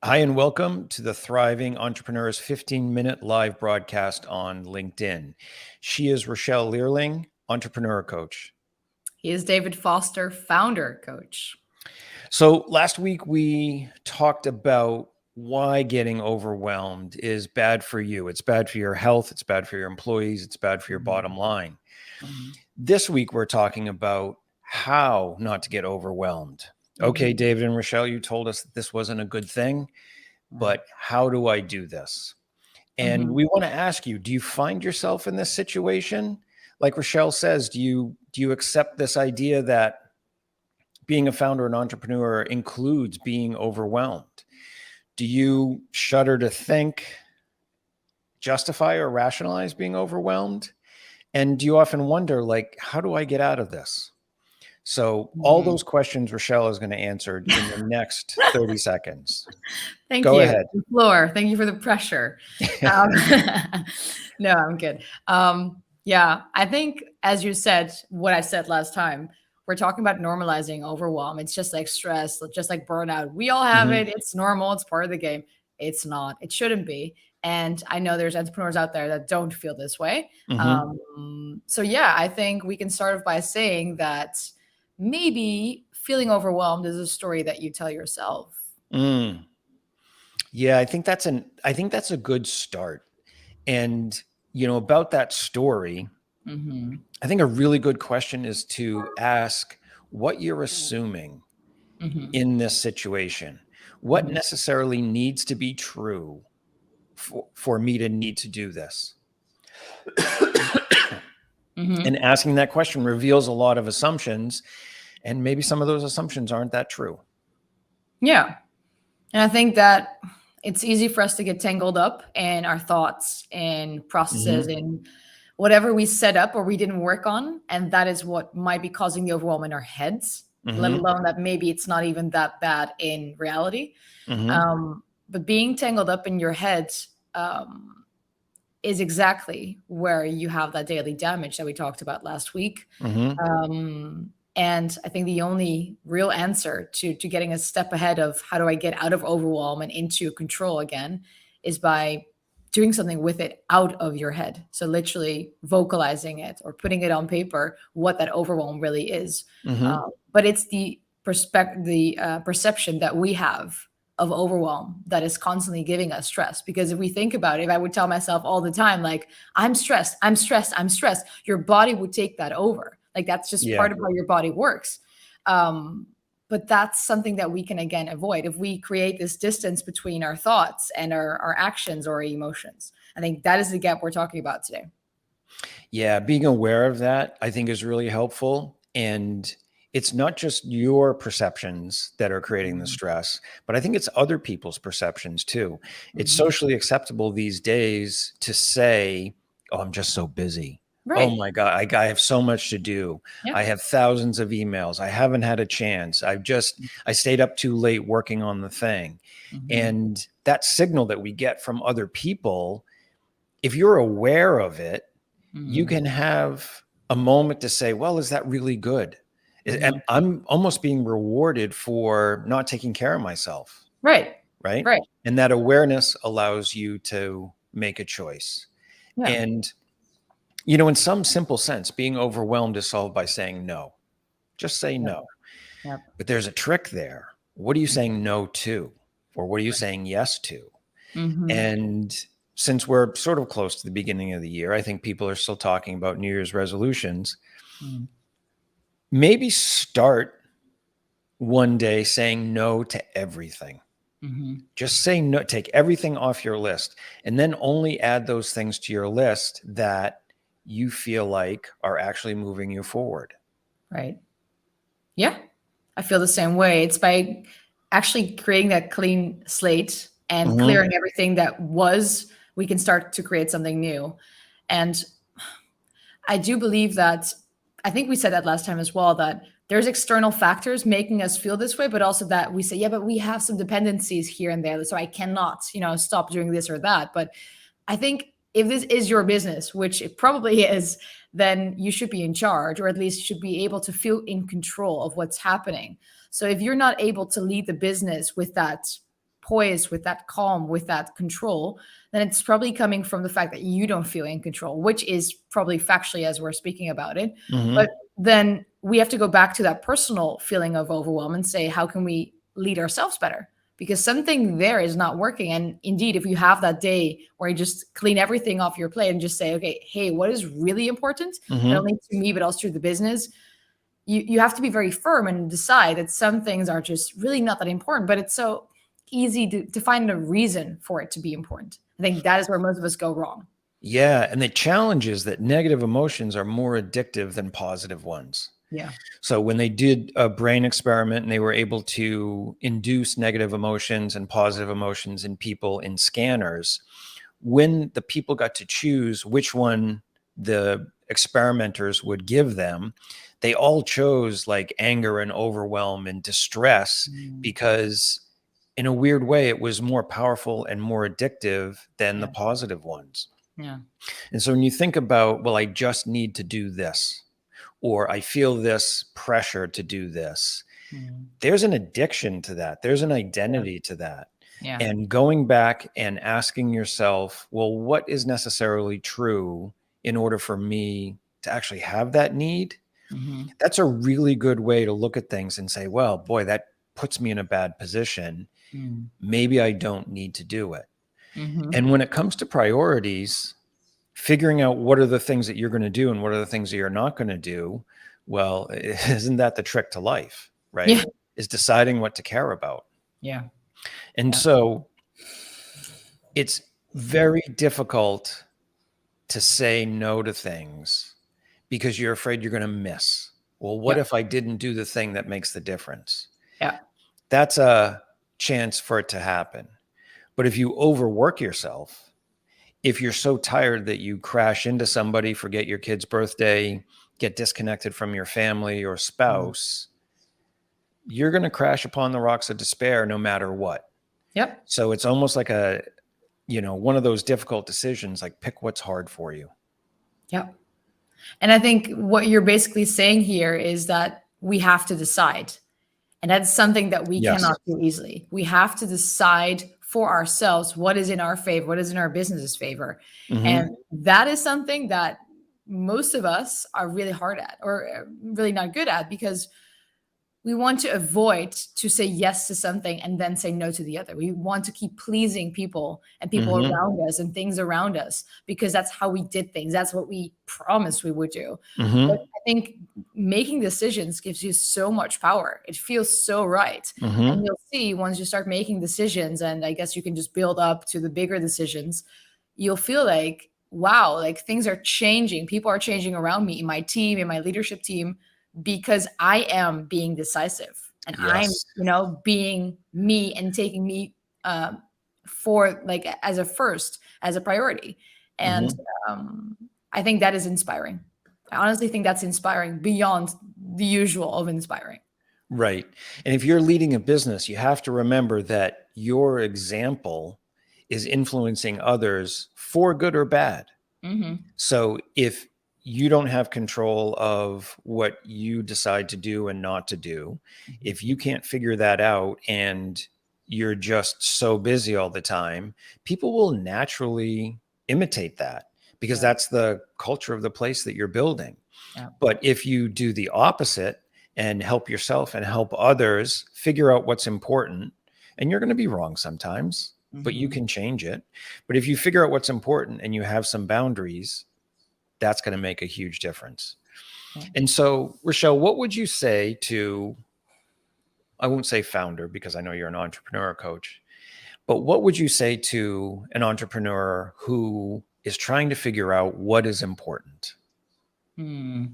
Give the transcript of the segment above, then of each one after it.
Hi, and welcome to the Thriving Entrepreneurs 15-minute live broadcast on LinkedIn. She is Rochelle Learling, entrepreneur coach. He is David Foster, founder coach. So last week we talked about why getting overwhelmed is bad for you. It's bad for your health. It's bad for your employees. It's bad for your bottom line. This week we're talking about how not to get overwhelmed. Okay, David and Rochelle, you told us that this wasn't a good thing, but how do I do this? And we want to ask you, do you find yourself in this situation? Like Rochelle says, do you accept this idea that being a founder and entrepreneur includes being overwhelmed? Do you shudder to think, justify or rationalize being overwhelmed? And do you often wonder, like, how do I get out of this? So all those questions Rochelle is going to answer in the next 30 seconds. Go ahead. The floor. Thank you for the pressure. No, I'm good. Yeah, I think, as you said, what I said last time, we're talking about normalizing overwhelm. It's just like stress, just like burnout. We all have it. It's normal. It's part of the game. It's not. It shouldn't be. And I know there's entrepreneurs out there that don't feel this way. So yeah, I think we can start off by saying that maybe feeling overwhelmed is a story that you tell yourself. Yeah, I think that's a good start. And about that story, I think a really good question is to ask what you're assuming in this situation. What necessarily needs to be true for me to need to do this? And asking that question reveals a lot of assumptions, and maybe some of those assumptions aren't that true. Yeah. And I think that it's easy for us to get tangled up in our thoughts and processes and whatever we set up or we didn't work on. And that is what might be causing the overwhelm in our heads, let alone that maybe it's not even that bad in reality. But being tangled up in your head is exactly where you have that daily damage that we talked about last week. And I think the only real answer to getting a step ahead of how do I get out of overwhelm and into control again is by doing something with it out of your head. So literally vocalizing it or putting it on paper, what that overwhelm really is. But it's the perception that we have of overwhelm that is constantly giving us stress. Because if we think about it, if I would tell myself all the time, like, I'm stressed, I'm stressed, I'm stressed, your body would take that over. Like, that's just part of how your body works. But that's something that we can, again, avoid if we create this distance between our thoughts and our actions or emotions. I think that is the gap we're talking about today. Yeah, being aware of that, I think, is really helpful. And it's not just your perceptions that are creating the stress, but I think it's other people's perceptions too. It's socially acceptable these days to say, oh, I'm just so busy. Right. Oh my God, I have so much to do. Yeah. I have thousands of emails. I haven't had a chance. I stayed up too late working on the thing. And that signal that we get from other people, if you're aware of it, you can have a moment to say, well, is that really good? I'm almost being rewarded for not taking care of myself. Right. Right. Right. And that awareness allows you to make a choice. Yeah. And, in some simple sense, being overwhelmed is solved by saying no. Just say no. Yep. But there's a trick there. What are you saying no to? Or what are you saying yes to? And since we're sort of close to the beginning of the year, I think people are still talking about New Year's resolutions. Maybe start one day saying no to everything. Just say no, take everything off your list, and then only add those things to your list that you feel like are actually moving you forward. Right. Yeah, I feel the same way. It's by actually creating that clean slate and clearing everything that was, we can start to create something new. And I do believe that, I think we said that last time as well, that there's external factors making us feel this way, but also that we say, yeah, but we have some dependencies here and there. So I cannot, stop doing this or that. But I think if this is your business, which it probably is, then you should be in charge, or at least should be able to feel in control of what's happening. So if you're not able to lead the business with that poise, with that calm, with that control, then it's probably coming from the fact that you don't feel in control, which is probably factually as we're speaking about it. Mm-hmm. But then we have to go back to that personal feeling of overwhelm and say, how can we lead ourselves better? Because something there is not working. And indeed, if you have that day where you just clean everything off your plate and just say, okay, hey, what is really important, not Mm-hmm. only to me, but also to the business, you have to be very firm and decide that some things are just really not that important, but it's so easy to find a reason for it to be important. I think that is where most of us go wrong. Yeah. And the challenge is that negative emotions are more addictive than positive ones. Yeah. So when they did a brain experiment and they were able to induce negative emotions and positive emotions in people in scanners, when the people got to choose which one the experimenters would give them, they all chose like anger and overwhelm and distress Mm, because in a weird way it was more powerful and more addictive than the yeah. positive ones. Yeah. And so when you think about, well, I just need to do this, or I feel this pressure to do this, Mm, there's an addiction to that. There's an yeah. identity to that. Yeah. And going back and asking yourself, well, what is necessarily true in order for me to actually have that need? Hmm. That's a really good way to look at things and say, well, boy, that puts me in a bad position. Mm, Maybe I don't need to do it. hmm. And when it comes to priorities, figuring out what are the things that you're going to do and what are the things that you're not going to do, well, isn't that the trick to life, right? Yeah. Is deciding what to care about. Yeah. And Yeah. so it's very difficult to say no to things because you're afraid you're going to miss. Well, what Yeah. if I didn't do the thing that makes the difference? Yeah. That's a chance for it to happen. But if you overwork yourself, if you're so tired that you crash into somebody, forget your kid's birthday, get disconnected from your family or Mm. spouse, you're going to crash upon the rocks of despair no matter what. Yep. So it's almost like one of those difficult decisions, like pick what's hard for you. Yep. And I think what you're basically saying here is that we have to decide. And that's something that we Yes. cannot do easily. We have to decide for ourselves what is in our favor, what is in our business's favor. And Mm-hmm. that is something that most of us are really hard at, or really not good at, because we want to avoid to say yes to something and then say no to the other. We want to keep pleasing people and people Mm-hmm. around us and things around us because that's how we did things. That's what we promised we would do. But Mm-hmm. I think making decisions gives you so much power. It feels so right. And Mm-hmm. you'll see once you start making decisions, and I guess you can just build up to the bigger decisions, you'll feel like, wow, like things are changing. People are changing around me, in my team, in my leadership team, because I am being decisive and I'm, Yes. being me and taking me um, for like as a first, as a priority. And Mm-hmm. um, I think that is inspiring. I honestly think that's inspiring beyond the usual of inspiring. Right. And if you're leading a business, you have to remember that your example is influencing others for good or bad. Hmm. So if you don't have control of what you decide to do and not to do, if you can't figure that out and you're just so busy all the time, people will naturally imitate that because Yeah. that's the culture of the place that you're building. Yeah. But if you do the opposite and help yourself and help others figure out what's important, and you're going to be wrong sometimes, but you Hmm. can change it. But if you figure out what's important and you have some boundaries, that's going to make a huge difference. Yeah. And so, Rochelle, what would you say to, I won't say founder because I know you're an entrepreneur coach, but what would you say to an entrepreneur who is trying to figure out what is important? Hmm.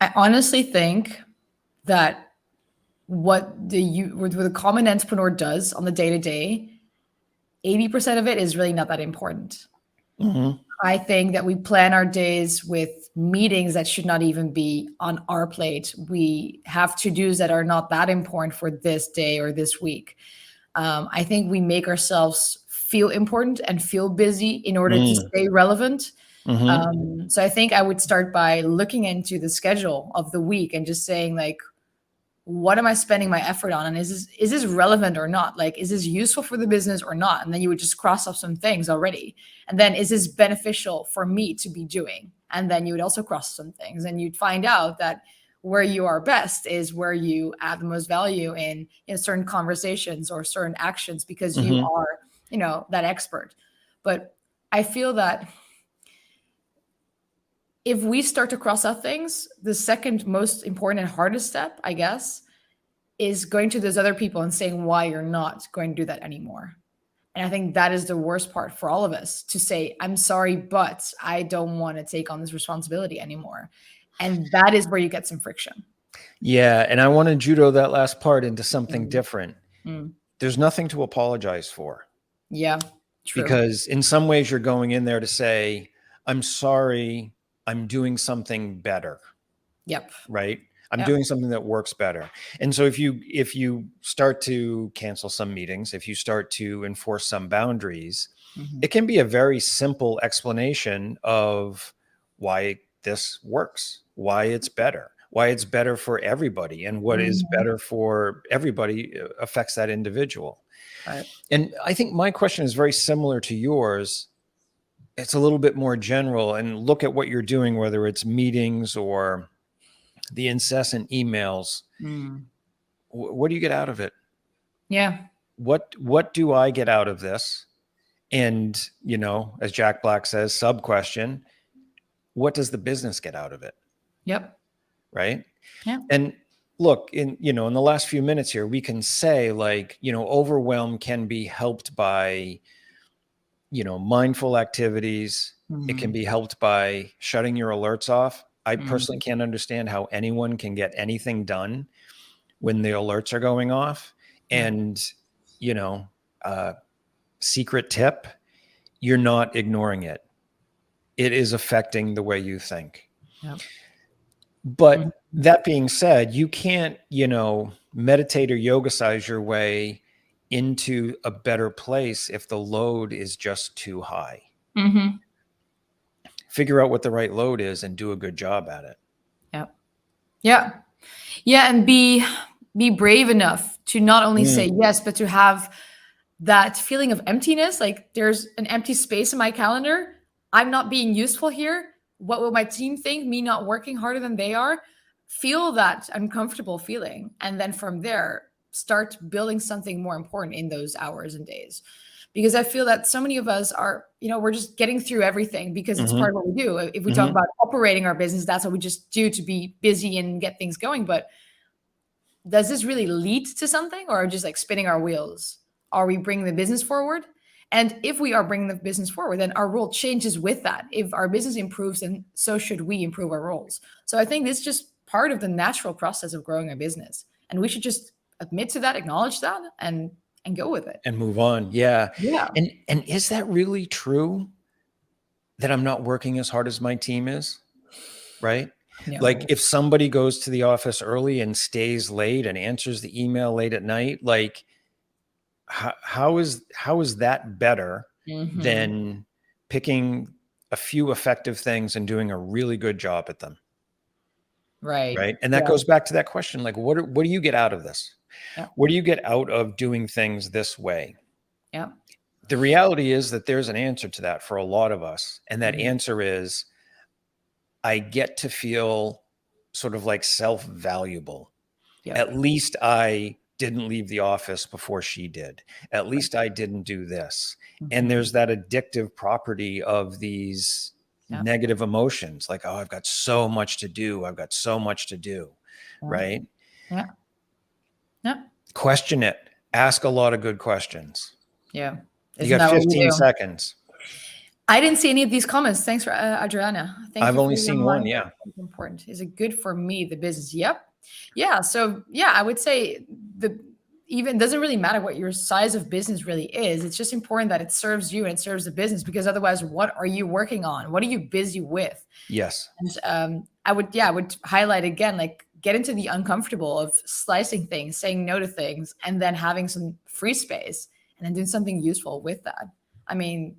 I honestly think that what the common entrepreneur does on the day to day, 80% of it is really not that important. Mm-hmm. I think that we plan our days with meetings that should not even be on our plate. We have to dos that are not that important for this day or this week. I think we make ourselves feel important and feel busy in order to stay relevant. Mm-hmm. So I think I would start by looking into the schedule of the week and just saying, like, what am I spending my effort on? And is this relevant or not? Like, is this useful for the business or not? And then you would just cross off some things already. And then is this beneficial for me to be doing? And then you would also cross some things, and you'd find out that where you are best is where you add the most value in certain conversations or certain actions, because you Mm-hmm. are, that expert. But I feel that if we start to cross out things, the second most important and hardest step, I guess, is going to those other people and saying why you're not going to do that anymore. And I think that is the worst part for all of us, to say, I'm sorry, but I don't want to take on this responsibility anymore. And that is where you get some friction. Yeah. And I want to judo that last part into something Mm. different. Mm. There's nothing to apologize for, Yeah, true. because in some ways you're going in there to say, I'm sorry, I'm doing something better. Yep. Right. I'm Yep. doing something that works better. And so if you start to cancel some meetings, if you start to enforce some boundaries, Mhm. it can be a very simple explanation of why this works, why it's better for everybody, and what is Mhm. better for everybody affects that individual. Right. And I think my question is very similar to yours. It's a little bit more general, and look at what you're doing, whether it's meetings or the incessant emails. Mm. What do you get out of it? Yeah. What do I get out of this? And, as Jack Black says, sub question, what does the business get out of it? Yep. Right. Yeah. And look, in the last few minutes here, we can say, like, overwhelm can be helped by, mindful activities. It can Mhm. be helped by shutting your alerts off. I Mhm. personally can't understand how anyone can get anything done when the alerts are going off. Yeah. And, you know, secret tip, you're not ignoring it. It is affecting the way you think. Yep. But Mhm. that being said, you can't, meditate or yoga size your way into a better place if the load is just too high. Mhm. Figure out what the right load is and do a good job at it. Yep. Yeah. Yeah, and be brave enough to not only Mm, say yes, but to have that feeling of emptiness. Like, there's an empty space in my calendar. I'm not being useful here. What will my team think? Me not working harder than they are? Feel that uncomfortable feeling. And then from there, start building something more important in those hours and days. Because I feel that so many of us are, we're just getting through everything because it's hmm part of what we do. If we talk hmm about operating our business, that's what we just do to be busy and get things going. But does this really lead to something, or just like spinning our wheels? Are we bringing the business forward? And if we are bringing the business forward, then our role changes with that. If our business improves, then so should we improve our roles. So I think this is just part of the natural process of growing a business, and we should just admit to that, acknowledge that, and go with it. And move on. Yeah. Yeah. And is that really true, that I'm not working as hard as my team is? Right. Like, No. if somebody goes to the office early and stays late and answers the email late at night, like, how is that better Hmm. than picking a few effective things and doing a really good job at them? Right. Right. And that Yeah. goes back to that question, like, what do you get out of this? Yeah. What do you get out of doing things this way? Yeah. The reality is that there's an answer to that for a lot of us. And that Mhm. answer is, I get to feel sort of like self-valuable. Yep. At least I didn't leave the office before she did. At Right. least I didn't do this. And Mhm. there's that addictive property of these Yeah. negative emotions, like, oh, I've got so much to do. I've got so much to do. Yeah. Right. Yeah. Yeah. Question it. Ask a lot of good questions. Yeah. You Isn't got that what we 15 do? seconds. I didn't see any of these comments. Thanks for Adriana. Thank I've you for only the seen one. reminder. Yeah. It's important. Is it good for me, the business? Yep. Yeah. So yeah, I would say the even doesn't really matter what your size of business really is. It's just important that it serves you and it serves the business, because otherwise, what are you working on? What are you busy with? Yes. And I would highlight again, like, get into the uncomfortable of slicing things, saying no to things, and then having some free space and then doing something useful with that. I mean,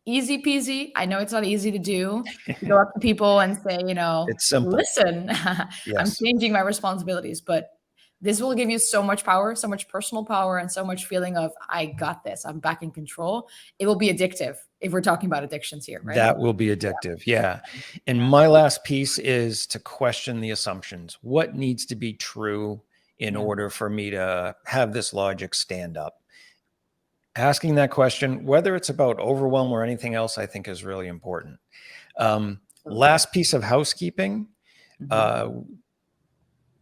easy peasy. I know it's not easy to do. To go up to people and say, It's simple. listen, I'm Yes. changing my responsibilities, but This will give you so much power, so much personal power, and so much feeling of, I got this, I'm back in control. It will be addictive if we're talking about addictions here, right? That will be addictive. Yeah. And my last piece is to question the assumptions. What needs to be true in order for me to have this logic stand up? Asking that question, whether it's about overwhelm or anything else, I think is really important. Last piece of housekeeping.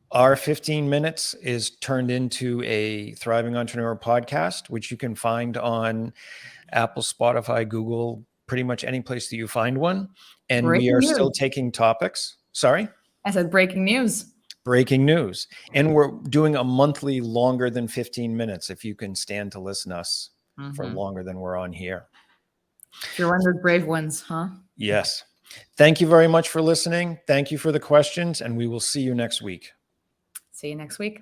Our 15 minutes is turned into a Thriving Entrepreneur podcast, which you can find on Apple, Spotify, Google, pretty much any place that you find one. And we are still taking topics. Sorry? I said breaking news. Breaking news. And we're doing a monthly longer than 15 minutes if you can stand to listen to us for longer than we're on here. If you're one of those brave ones, huh? Yes. Thank you very much for listening. Thank you for the questions, and we will see you next week. See you next week.